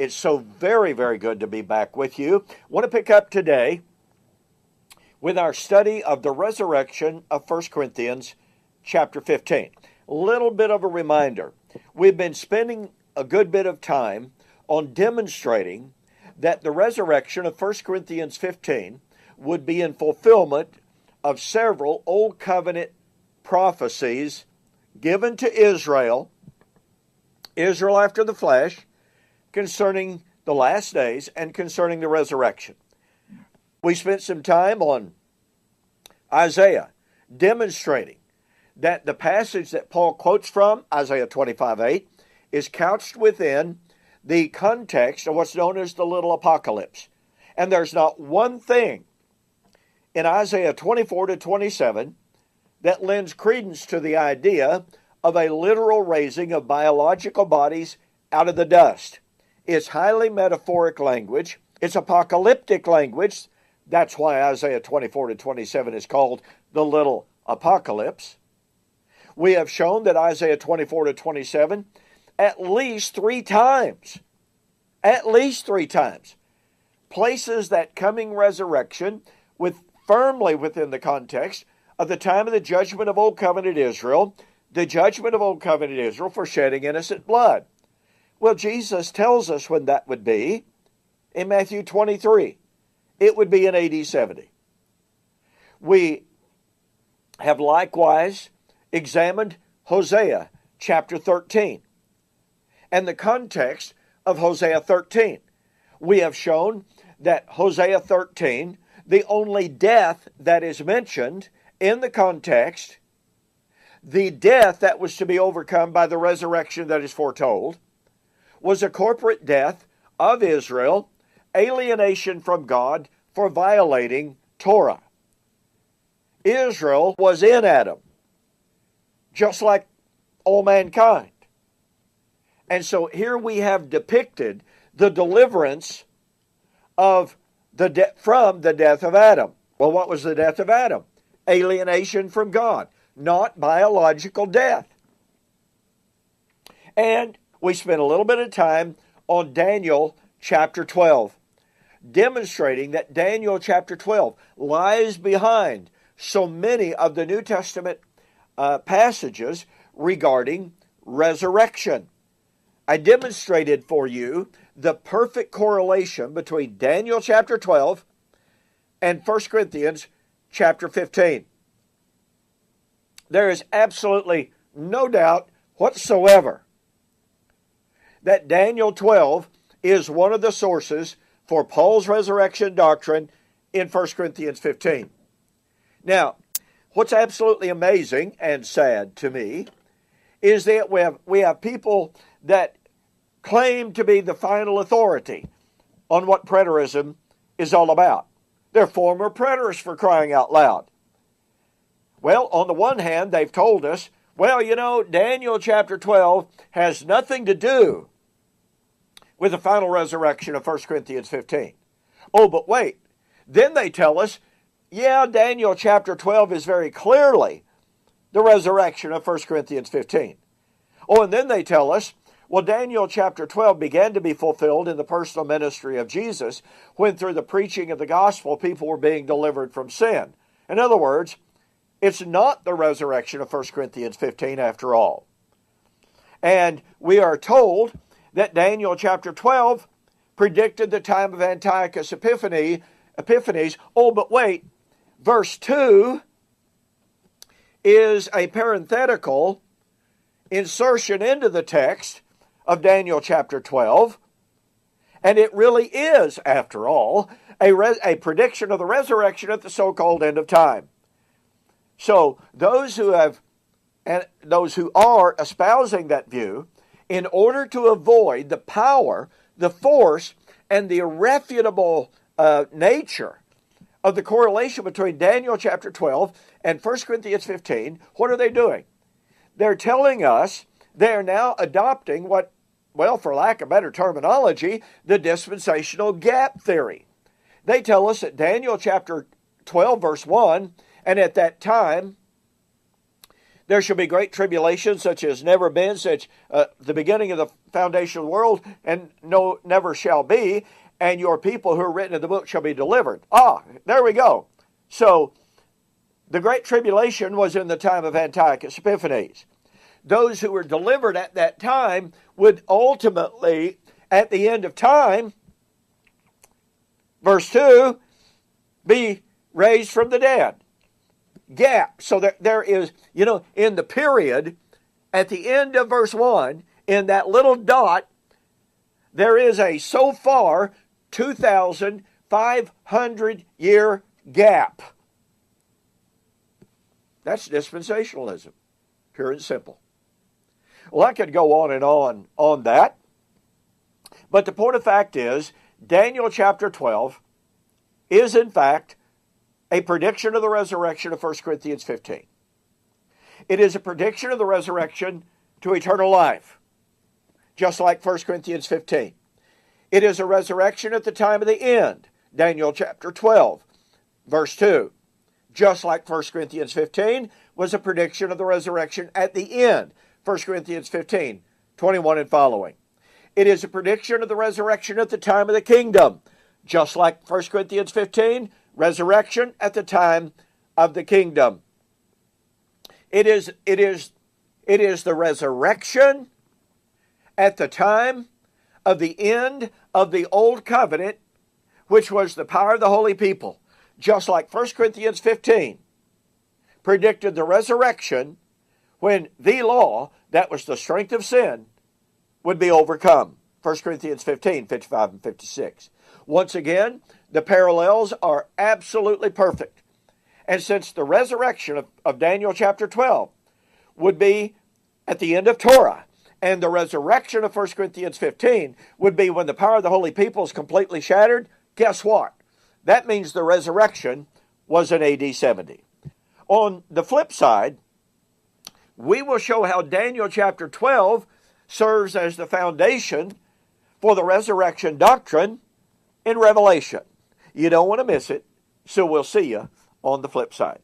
It's so very, very good to be back with you. I want to pick up today with our study of the resurrection of 1 Corinthians chapter 15. A little bit of a reminder. We've been spending a good bit of time on demonstrating that the resurrection of 1 Corinthians 15 would be in fulfillment of several Old Covenant prophecies given to Israel after the flesh, concerning the last days and concerning the resurrection. We spent some time on Isaiah, demonstrating that the passage that Paul quotes from, Isaiah 25:8, is couched within the context of what's known as the little apocalypse. And there's not one thing in Isaiah 24 to 27 that lends credence to the idea of a literal raising of biological bodies out of the dust. It's highly metaphoric language. It's apocalyptic language. That's why Isaiah 24 to 27 is called the little apocalypse. We have shown that Isaiah 24 to 27 at least three times, places that coming resurrection firmly within the context of the time of the judgment of Old Covenant Israel, the judgment of Old Covenant Israel for shedding innocent blood. Well, Jesus tells us when that would be in Matthew 23. It would be in AD 70. We have likewise examined Hosea chapter 13 and the context of Hosea 13. We have shown that Hosea 13, the only death that is mentioned in the context, the death that was to be overcome by the resurrection that is foretold, was a corporate death of Israel, alienation from God for violating Torah. Israel was in Adam, just like all mankind. And so here we have depicted the deliverance of from the death of Adam. Well, what was the death of Adam? Alienation from God, not biological death. And we spent a little bit of time on Daniel chapter 12, demonstrating that Daniel chapter 12 lies behind so many of the New Testament passages regarding resurrection. I demonstrated for you the perfect correlation between Daniel chapter 12 and 1 Corinthians chapter 15. There is absolutely no doubt whatsoever that Daniel 12 is one of the sources for Paul's resurrection doctrine in 1 Corinthians 15. Now, what's absolutely amazing and sad to me is that we have people that claim to be the final authority on what preterism is all about. They're former preterists, for crying out loud. Well, on the one hand, they've told us, well, you know, Daniel chapter 12 has nothing to do with the final resurrection of 1 Corinthians 15. Oh, but wait. Then they tell us, yeah, Daniel chapter 12 is very clearly the resurrection of 1 Corinthians 15. Oh, and then they tell us, well, Daniel chapter 12 began to be fulfilled in the personal ministry of Jesus when through the preaching of the gospel people were being delivered from sin. In other words, it's not the resurrection of 1 Corinthians 15 after all. And we are told that Daniel chapter 12 predicted the time of Antiochus Epiphanes. Oh, but wait, verse 2 is a parenthetical insertion into the text of Daniel chapter 12, and it really is, after all, a prediction of the resurrection at the so-called end of time. So those who are espousing that view, in order to avoid the power, the force, and the irrefutable nature of the correlation between Daniel chapter 12 and 1 Corinthians 15, what are they doing? They're telling us they're now adopting what, well, for lack of better terminology, the dispensational gap theory. They tell us that Daniel chapter 12 verse 1, and at that time There shall be great tribulation, such as never been, such the beginning of the foundation of the world, and no, never shall be. And your people who are written in the book shall be delivered. Ah, there we go. So, the great tribulation was in the time of Antiochus Epiphanes. Those who were delivered at that time would ultimately, at the end of time, verse 2, be raised from the dead. Gap. So there is, in the period, at the end of verse 1, in that little dot, there is a so far 2,500 year gap. That's dispensationalism, pure and simple. Well, I could go on that. But the point of fact is, Daniel chapter 12 is in fact a prediction of the resurrection of 1 Corinthians 15. It is a prediction of the resurrection to eternal life, just like 1 Corinthians 15. It is a resurrection at the time of the end, Daniel chapter 12, verse 2. Just like 1 Corinthians 15 was a prediction of the resurrection at the end, 1 Corinthians 15, 21 and following. It is a prediction of the resurrection at the time of the kingdom, just like 1 Corinthians 15, resurrection at the time of the kingdom. It is the resurrection at the time of the end of the old covenant, which was the power of the holy people, just like 1 Corinthians 15 predicted the resurrection when the law, that was the strength of sin, would be overcome. 1 Corinthians 15, 55 and 56. Once again, the parallels are absolutely perfect. And since the resurrection of Daniel chapter 12 would be at the end of Torah, and the resurrection of 1 Corinthians 15 would be when the power of the holy people is completely shattered, guess what? That means the resurrection was in AD 70. On the flip side, we will show how Daniel chapter 12 serves as the foundation for the resurrection doctrine in Revelation. You don't want to miss it, so we'll see you on the flip side.